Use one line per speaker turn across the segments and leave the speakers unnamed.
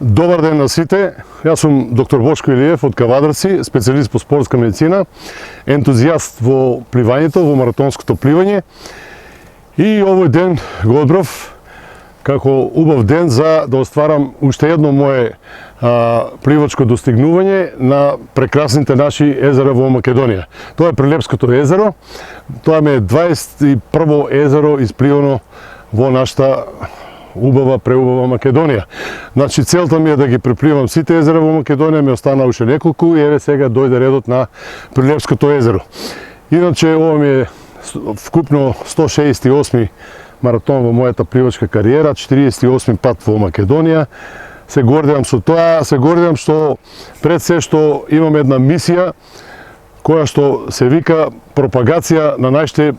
Добар ден на сите. Јас сум доктор Бошко Илиев од Кавадарци, специјалист по спортска медицина, ентузијаст во пливањето, во маратонското пливање. И овој ден го одбрав како убав ден за да остварам уште едно мое пливачко достигнување на прекрасните наши езера во Македонија. Тоа е Прилепското езеро. Тоа е 21-во езеро испливано во нашата преубава Македонија. Значи, целта ми е да ги препливам сите езера во Македонија, ми остана уште неколку и еве сега дојде редот на Прилепското езеро. Иначе, ова ми е вкупно 168 маратон во мојата пливачка кариера, 48 пат во Македонија. Се гордевам со тоа, се гордевам што пред се што имам една мисија која што се вика пропагација на нашите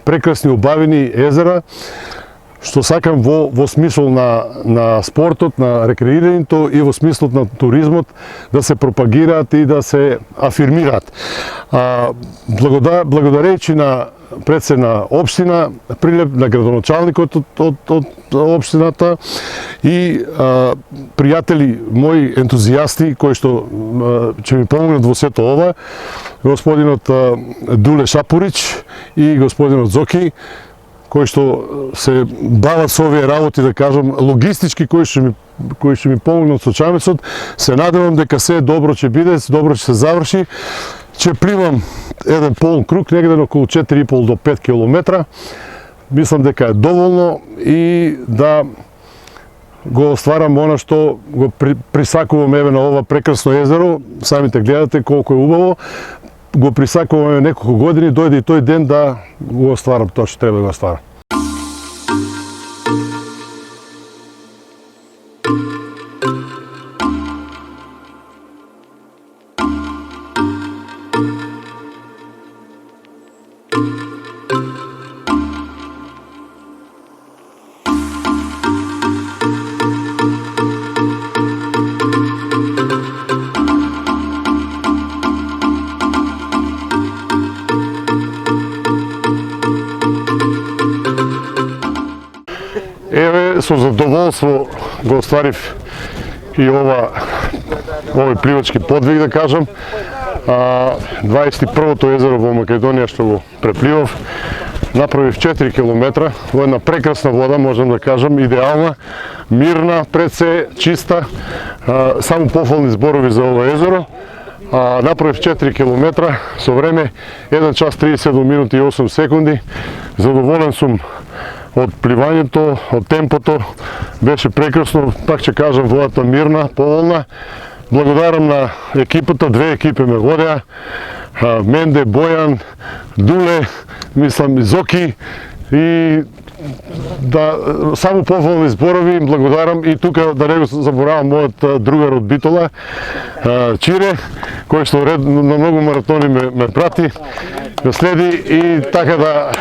прекрасни убавени езера, што сакам во смисол на спортот, на рекреирањето и во смислот на туризмот да се пропагираат и да се афирмираат. Благодарејќи на пред се на општина Прилеп, на градоначалникот од општината и пријатели мои ентузијасти кои што ќе ми помогнат во сето ова, господинот Дуле Шапурич и господинот Зоки, кои што се бават со овие работи, да кажам, логистички, кои што ми помогнат со чамецот. Се надевам дека се добро ќе биде, добро ќе се заврши. Ќе пливам еден полн круг, негде на околу 4,5 до 5 километра. Мислам дека е доволно и да го остварам она што го присакувам еве на ова прекрасно езеро. Самите гледате колку е убаво. Го присакуваме неколку години, дојде и тој ден да го остварам тоа што треба да го остварам. Еве, со задоволство го остварив и овој пливачки подвиг, да кажам. 21-то езеро во Македонија што го препливав. Направив 4 километра во една прекрасна вода, можам да кажам, идеална, мирна, пред се чиста, само пофални зборови за ова езеро. Направив 4 километра со време 1 час 37 минути и 8 секунди. Задоволен сум од пливањето, од темпото, беше прекрасно, пак ќе кажам, водата мирна, поволна. Благодарам на екипата, две екипи ме водеа, Менде, Бојан, Дуле, мислам и Зоки, и да само пофални зборови им благодарам и тука да не го заборавам мојот другар од Битола, Чире, кој што на многу маратони ме прати, ме следи и така да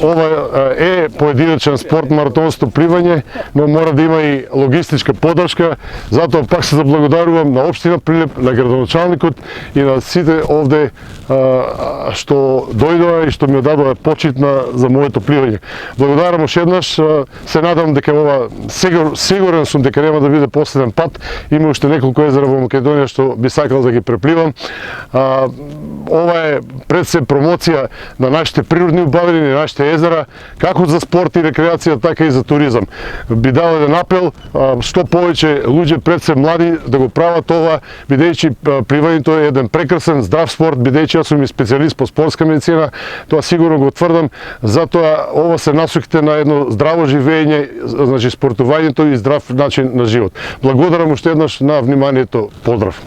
ова е поединечен спорт, маратонско пливање, но мора да има и логистичка поддршка, затоа пак се заблагодарувам на општина Прилеп, на градоначалникот и на сите овде што дојдоа и што ми дадоа почит за моето пливање. Благодарам уште еднаш, се надам дека ова сигурен сум дека нема да биде последен пат. Има уште неколку езера во Македонија што би сакал да ги препливам. Ова е пред се промоција на нашите природни убавини, на нашите езера, како за спорт и рекреација, така и за туризам. Би дал еден апел, што повеќе луѓе пред се млади да го прават ова, бидејќи пливањето е еден прекрасен здрав спорт, бидејќи јас сум и специјалист по спортска медицина, тоа сигурно го тврдам, затоа ова се насочите на едно здраво живење, значи спортувањето и здрав начин на живот. Благодарам уште еднаш на вниманието, поздрав.